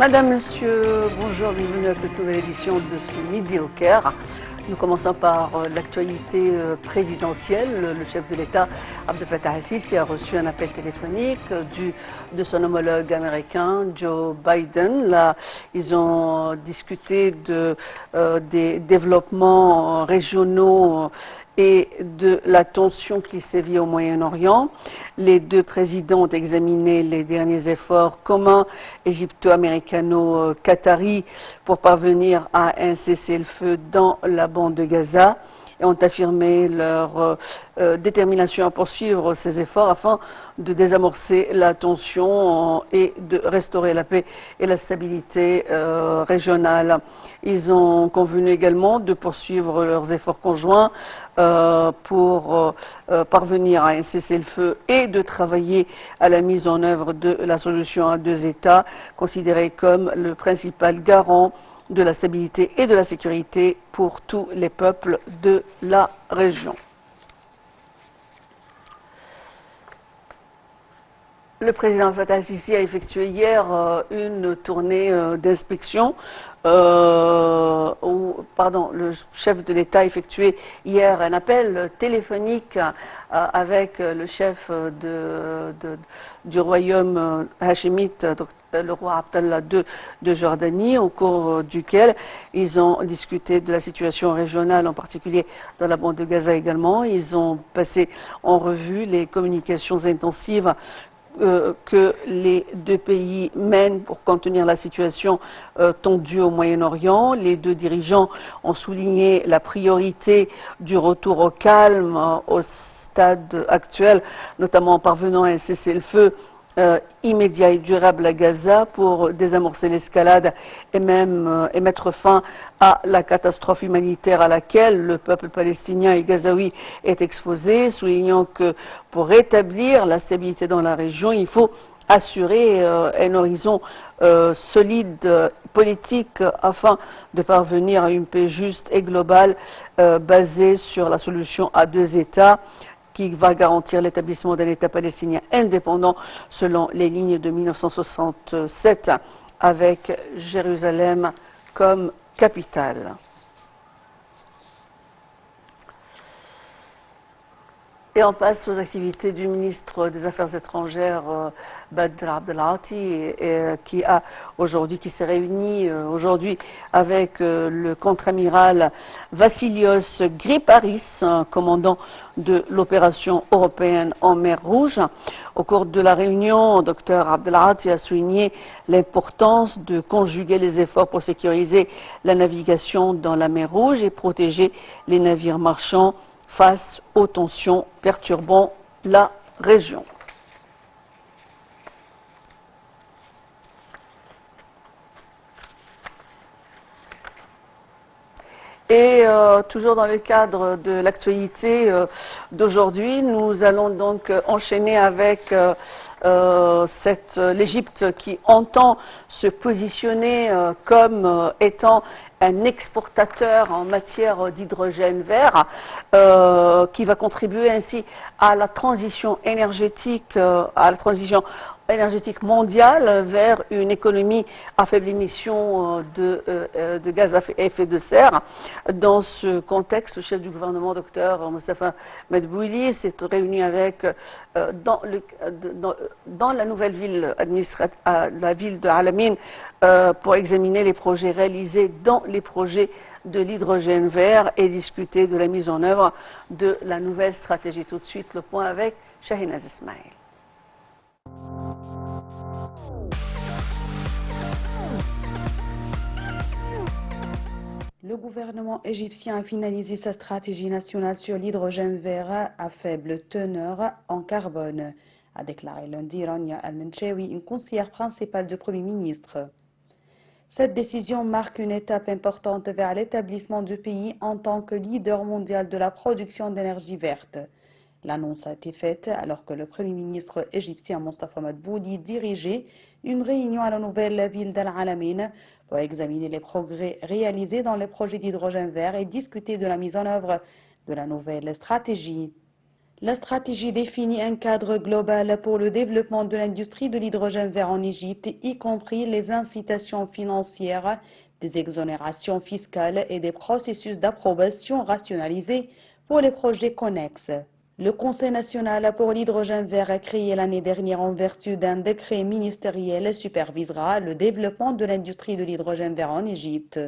Madame, Monsieur, bonjour, bienvenue à cette nouvelle édition de ce Midi au Caire. Nous commençons par l'actualité présidentielle. Le chef de l'État, Abdel Fattah el-Sisi, a reçu un appel téléphonique de son homologue américain, Joe Biden. Là, ils ont discuté des développements régionaux et de la tension qui sévit au Moyen-Orient. Les deux présidents ont examiné les derniers efforts communs égypto-américano-qataris pour parvenir à un cessez-le-feu dans la bande de Gaza et ont affirmé leur détermination à poursuivre ces efforts afin de désamorcer la tension et de restaurer la paix et la stabilité régionale. Ils ont convenu également de poursuivre leurs efforts conjoints pour parvenir à un cessez-le-feu et de travailler à la mise en œuvre de la solution à deux États, considérée comme le principal garant de la stabilité et de la sécurité pour tous les peuples de la région. Le président Fattah el-Sisi a effectué hier une tournée d'inspection. Le chef de l'État a effectué hier un appel téléphonique avec le chef du royaume hachémite, le roi Abdallah II de Jordanie, au cours duquel ils ont discuté de la situation régionale, en particulier dans la bande de Gaza également. Ils ont passé en revue les communications intensives que les deux pays mènent pour contenir la situation tendue au Moyen-Orient. Les deux dirigeants ont souligné la priorité du retour au calme au stade actuel, notamment en parvenant à un cessez-le-feu immédiat et durable à Gaza pour désamorcer l'escalade et mettre fin à la catastrophe humanitaire à laquelle le peuple palestinien et gazaoui est exposé, soulignant que pour rétablir la stabilité dans la région, il faut assurer un horizon solide politique afin de parvenir à une paix juste et globale basée sur la solution à deux États qui va garantir l'établissement d'un État palestinien indépendant selon les lignes de 1967 avec Jérusalem comme capitale. Et on passe aux activités du ministre des Affaires étrangères, Badr Abdelati, qui s'est réuni aujourd'hui avec le contre-amiral Vassilios Griparis, commandant de l'opération européenne en mer Rouge. Au cours de la réunion, Dr Abdelati a souligné l'importance de conjuguer les efforts pour sécuriser la navigation dans la mer Rouge et protéger les navires marchands face aux tensions perturbant la région. Et toujours dans le cadre de l'actualité d'aujourd'hui, nous allons donc enchaîner avec l'Égypte qui entend se positionner comme étant un exportateur en matière d'hydrogène vert, qui va contribuer ainsi à la transition énergétique, mondiale vers une économie à faible émission de gaz à effet de serre. Dans ce contexte, le chef du gouvernement, Dr Mostafa Medbouli, s'est réuni avec dans la nouvelle ville la ville de Al-Amin pour examiner les projets réalisés dans les projets de l'hydrogène vert et discuter de la mise en œuvre de la nouvelle stratégie. Tout de suite, le point avec Shahinaz Ismail. Le gouvernement égyptien a finalisé sa stratégie nationale sur l'hydrogène vert à faible teneur en carbone, a déclaré lundi Rania Al-Menchewi, une conseillère principale du Premier ministre. Cette décision marque une étape importante vers l'établissement du pays en tant que leader mondial de la production d'énergie verte. L'annonce a été faite alors que le Premier ministre égyptien Mostafa Medbouli dirigeait une réunion à la nouvelle ville d'Al-Alamein pour examiner les progrès réalisés dans les projets d'hydrogène vert et discuter de la mise en œuvre de la nouvelle stratégie. La stratégie définit un cadre global pour le développement de l'industrie de l'hydrogène vert en Égypte, y compris les incitations financières, des exonérations fiscales et des processus d'approbation rationalisés pour les projets connexes. Le Conseil national pour l'hydrogène vert, créé l'année dernière en vertu d'un décret ministériel, supervisera le développement de l'industrie de l'hydrogène vert en Égypte.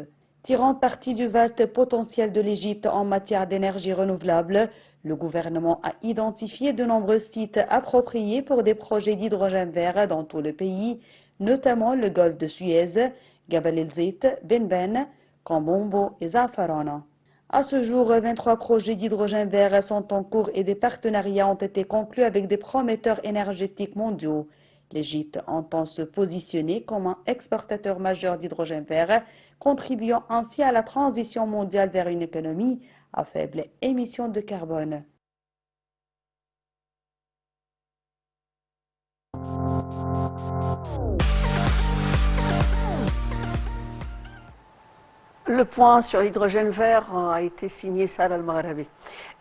Tirant parti du vaste potentiel de l'Égypte en matière d'énergie renouvelable, le gouvernement a identifié de nombreux sites appropriés pour des projets d'hydrogène vert dans tout le pays, notamment le golfe de Suez, Gabal el-Zayt, Ben, Kambombo et Zafarana. À ce jour, 23 projets d'hydrogène vert sont en cours et des partenariats ont été conclus avec des prometteurs énergétiques mondiaux. L'Égypte entend se positionner comme un exportateur majeur d'hydrogène vert, contribuant ainsi à la transition mondiale vers une économie à faible émission de carbone. Le point sur l'hydrogène vert a été signé Salah Al-Maghrabi.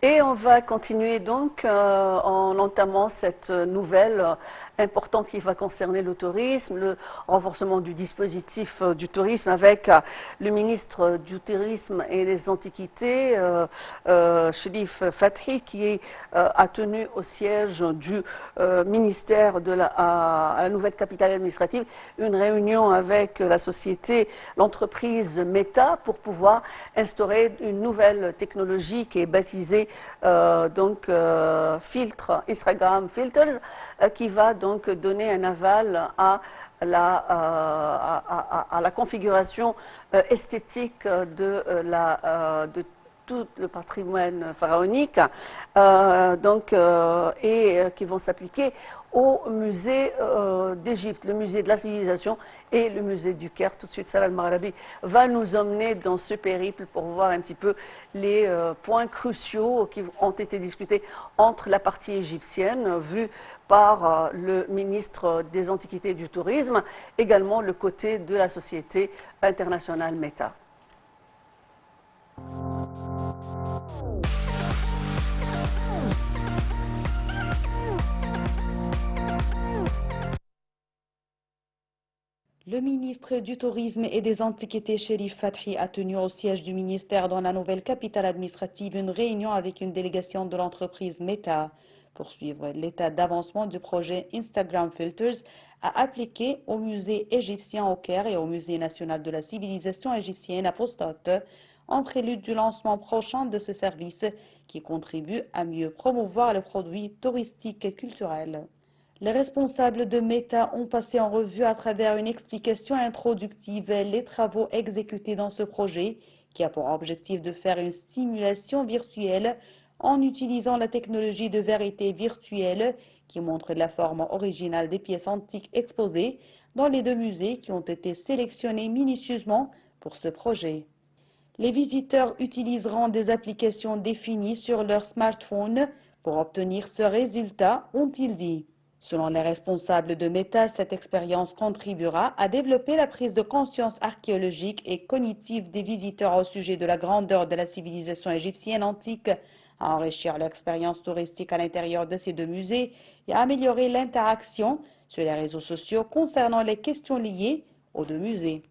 Et on va continuer donc en entamant cette nouvelle importante qui va concerner le tourisme, le renforcement du dispositif du tourisme avec le ministre du tourisme et des antiquités, Cherif Fathi, qui a tenu au siège du ministère à la nouvelle capitale administrative une réunion avec la société, l'entreprise Meta, pour pouvoir instaurer une nouvelle technologie qui est baptisée filtre Instagram Filters, qui va donc donner un aval à la configuration esthétique de tout le patrimoine pharaonique, et qui vont s'appliquer au musée d'Égypte, le musée de la civilisation et le musée du Caire. Tout de suite, Salah Al-Maghrabi va nous emmener dans ce périple pour voir un petit peu les points cruciaux qui ont été discutés entre la partie égyptienne, vue par le ministre des Antiquités et du Tourisme, également le côté de la société internationale Meta. Le ministre du Tourisme et des Antiquités, Cherif Fathi, a tenu au siège du ministère dans la nouvelle capitale administrative une réunion avec une délégation de l'entreprise Meta pour suivre l'état d'avancement du projet Instagram Filters à appliquer au musée égyptien au Caire et au musée national de la civilisation égyptienne Apostate, en prélude du lancement prochain de ce service qui contribue à mieux promouvoir le produit touristique et culturel. Les responsables de Meta ont passé en revue à travers une explication introductive les travaux exécutés dans ce projet qui a pour objectif de faire une simulation virtuelle en utilisant la technologie de vérité virtuelle qui montre la forme originale des pièces antiques exposées dans les deux musées qui ont été sélectionnés minutieusement pour ce projet. Les visiteurs utiliseront des applications définies sur leur smartphone pour obtenir ce résultat, ont-ils dit. Selon les responsables de Meta, cette expérience contribuera à développer la prise de conscience archéologique et cognitive des visiteurs au sujet de la grandeur de la civilisation égyptienne antique, à enrichir l'expérience touristique à l'intérieur de ces deux musées et à améliorer l'interaction sur les réseaux sociaux concernant les questions liées aux deux musées.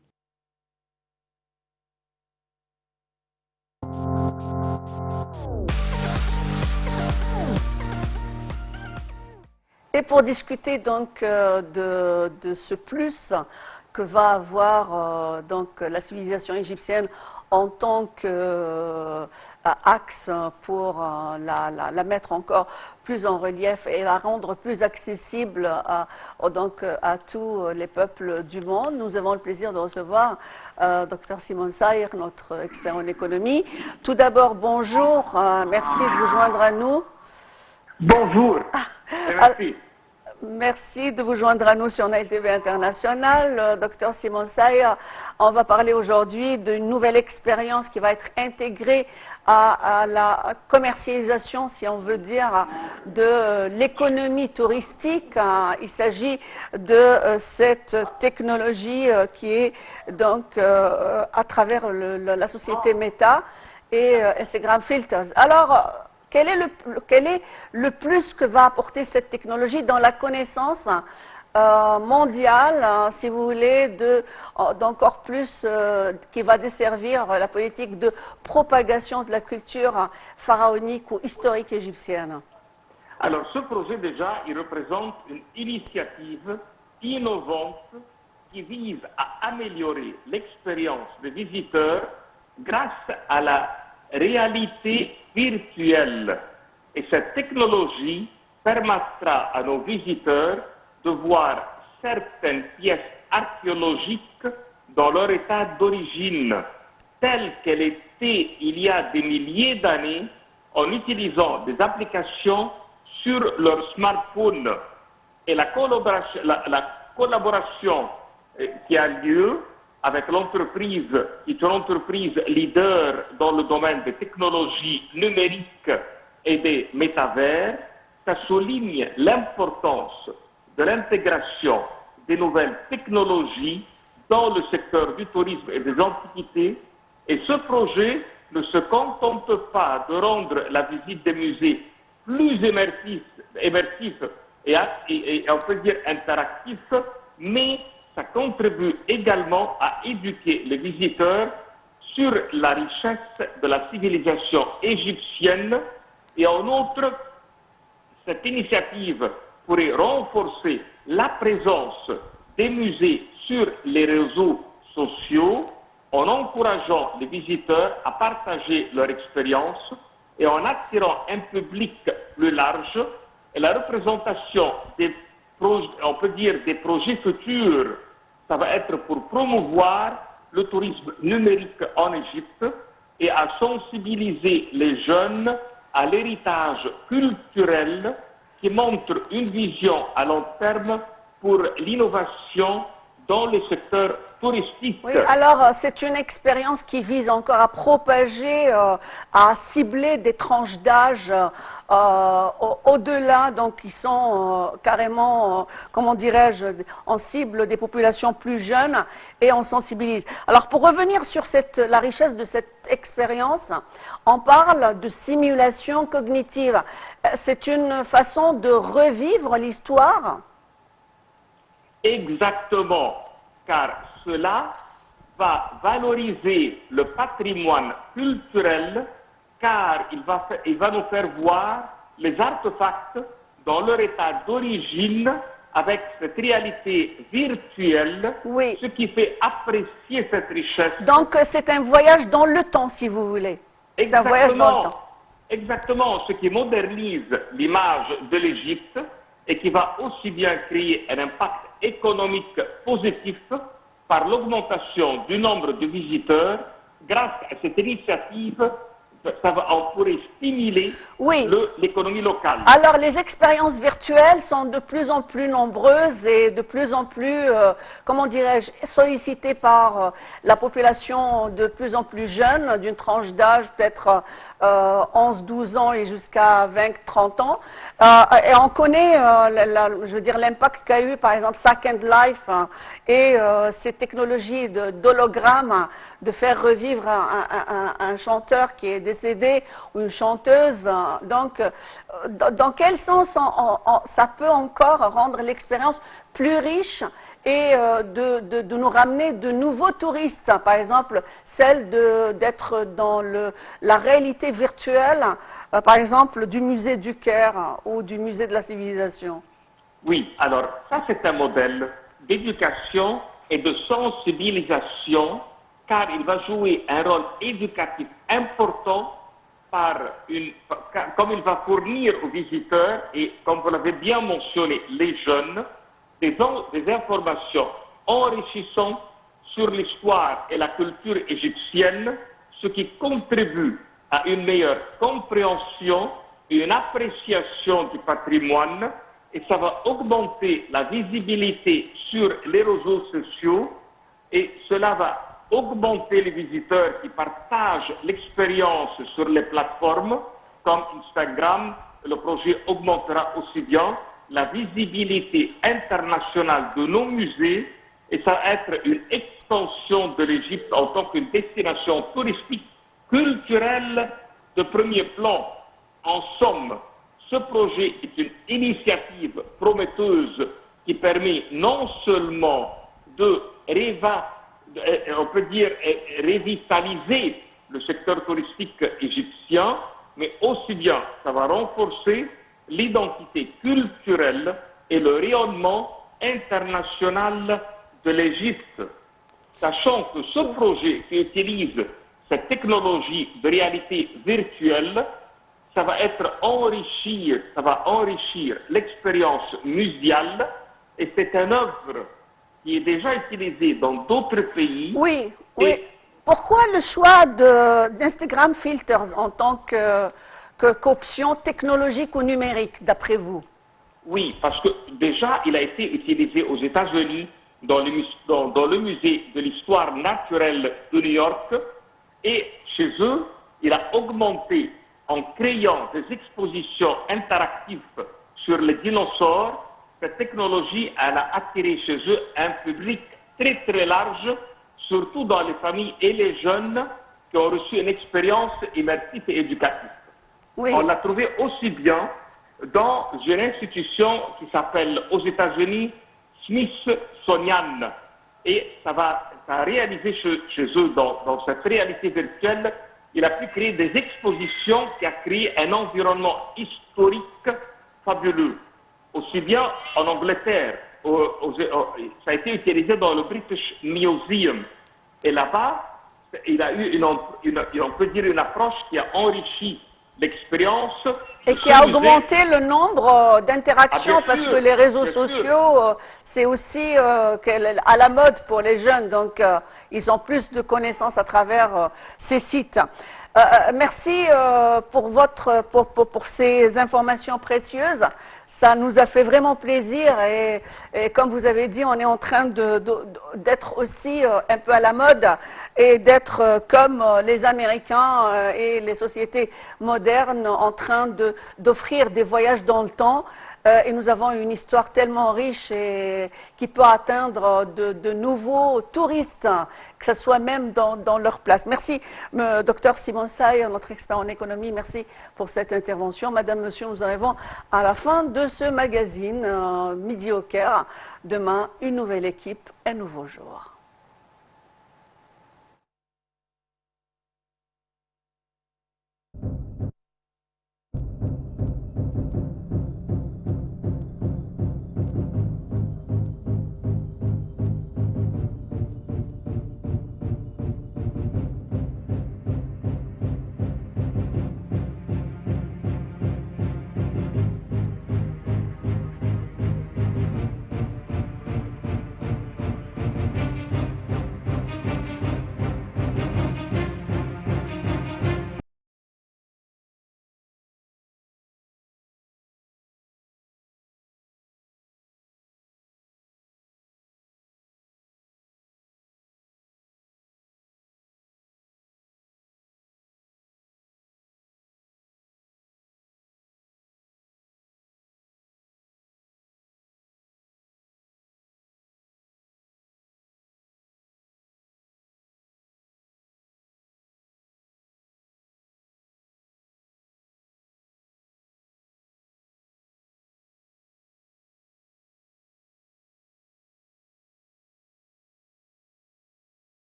Et pour discuter donc de ce plus que va avoir la civilisation égyptienne en tant qu'axe pour la mettre encore plus en relief et la rendre plus accessible à tous les peuples du monde, nous avons le plaisir de recevoir Dr Simon Saïr, notre expert en économie. Tout d'abord, bonjour, merci de vous joindre à nous. Bonjour et merci. Merci de vous joindre à nous sur Nile TV International. Dr Simon Saïr, on va parler aujourd'hui d'une nouvelle expérience qui va être intégrée à la commercialisation, si on veut dire, de l'économie touristique. Il s'agit de cette technologie qui est donc à travers la société Meta et Instagram Filters. Alors, quel est le plus que va apporter cette technologie dans la connaissance mondiale, si vous voulez, d'encore plus qui va desservir la politique de propagation de la culture pharaonique ou historique égyptienne? Alors, ce projet, déjà, il représente une initiative innovante qui vise à améliorer l'expérience des visiteurs grâce à la réalité virtuelle. Et cette technologie permettra à nos visiteurs de voir certaines pièces archéologiques dans leur état d'origine, telle qu'elle était il y a des milliers d'années, en utilisant des applications sur leur smartphone. Et la collaboration qui a lieu avec l'entreprise, qui est une entreprise leader dans le domaine des technologies numériques et des métavers, ça souligne l'importance de l'intégration des nouvelles technologies dans le secteur du tourisme et des antiquités. Et ce projet ne se contente pas de rendre la visite des musées plus immersif et on peut dire interactif, mais ça contribue également à éduquer les visiteurs sur la richesse de la civilisation égyptienne. Et en outre, cette initiative pourrait renforcer la présence des musées sur les réseaux sociaux en encourageant les visiteurs à partager leur expérience et en attirant un public plus large. Et la représentation on peut dire des projets futurs, ça va être pour promouvoir le tourisme numérique en Égypte et à sensibiliser les jeunes à l'héritage culturel qui montre une vision à long terme pour l'innovation dans le secteur touristique. Oui, alors c'est une expérience qui vise encore à propager, à cibler des tranches d'âge au-delà, donc qui sont carrément, comment dirais-je, en cible des populations plus jeunes et on sensibilise. Alors pour revenir sur la richesse de cette expérience, on parle de simulation cognitive. C'est une façon de revivre l'histoire? Exactement, car cela va valoriser le patrimoine culturel, car il va nous faire voir les artefacts dans leur état d'origine avec cette réalité virtuelle, oui. Ce qui fait apprécier cette richesse. Donc c'est un voyage dans le temps, si vous voulez. C'est un voyage dans le temps. Exactement, ce qui modernise l'image de l'Égypte et qui va aussi bien créer un impact économique positif par l'augmentation du nombre de visiteurs. Grâce à cette initiative, on pourrait stimuler l'économie locale. Alors les expériences virtuelles sont de plus en plus nombreuses et de plus en plus, comment dirais-je, sollicitées par la population de plus en plus jeune, d'une tranche d'âge peut-être 11-12 ans et jusqu'à 20-30 ans. Et on connaît, je veux dire, l'impact qu'a eu par exemple Second Life et ces technologies d'hologramme, de faire revivre un chanteur qui est décédé ou une chanteuse. Donc, dans quel sens ça peut encore rendre l'expérience plus riche et de nous ramener de nouveaux touristes, par exemple celle d'être dans la réalité virtuelle, par exemple du musée du Caire ou du musée de la civilisation? Oui, alors ça c'est un modèle d'éducation et de sensibilisation, car il va jouer un rôle éducatif important comme il va fournir aux visiteurs, et comme vous l'avez bien mentionné, les jeunes, des informations enrichissantes sur l'histoire et la culture égyptienne, ce qui contribue à une meilleure compréhension et une appréciation du patrimoine, et ça va augmenter la visibilité sur les réseaux sociaux, et cela va augmenter les visiteurs qui partagent l'expérience sur les plateformes comme Instagram. Le projet augmentera aussi bien la visibilité internationale de nos musées et ça va être une extension de l'Égypte en tant qu'une destination touristique culturelle de premier plan. En somme, ce projet est une initiative prometteuse qui permet non seulement de on peut dire revitaliser le secteur touristique égyptien, mais aussi bien ça va renforcer l'identité culturelle et le rayonnement international de l'Égypte. Sachant que ce projet qui utilise cette technologie de réalité virtuelle, ça va enrichir l'expérience muséale, et c'est une œuvre qui est déjà utilisée dans d'autres pays. Oui, oui. Pourquoi le choix d'Instagram Filters en tant qu'option technologique ou numérique, d'après vous? Oui, parce que déjà, il a été utilisé aux États-Unis dans le musée de l'histoire naturelle de New York, et chez eux, il a augmenté en créant des expositions interactives sur les dinosaures. Cette technologie, elle a attiré chez eux un public très très large, surtout dans les familles et les jeunes qui ont reçu une expérience immersive et éducative. Oui. On l'a trouvé aussi bien dans une institution qui s'appelle aux États-Unis Smithsonian. Et ça a réalisé chez eux, dans cette réalité virtuelle, il a pu créer des expositions qui a créé un environnement historique fabuleux. Aussi bien en Angleterre, ça a été utilisé dans le British Museum. Et là-bas, il a eu on peut dire une approche qui a enrichi l'expérience. Et qui a augmenté le nombre d'interactions, parce que les réseaux sociaux, c'est aussi à la mode pour les jeunes, donc ils ont plus de connaissances à travers ces sites. Merci pour ces informations précieuses. Ça nous a fait vraiment plaisir et comme vous avez dit, on est en train d'être aussi un peu à la mode et d'être comme les Américains et les sociétés modernes en train d'offrir des voyages dans le temps. Et nous avons une histoire tellement riche et qui peut atteindre de nouveaux touristes, que ce soit même dans leur place. Merci, Dr Simon Saïr, notre expert en économie. Merci pour cette intervention. Madame, Monsieur, nous arrivons à la fin de ce magazine Midi au Caire. Demain, une nouvelle équipe, un nouveau jour.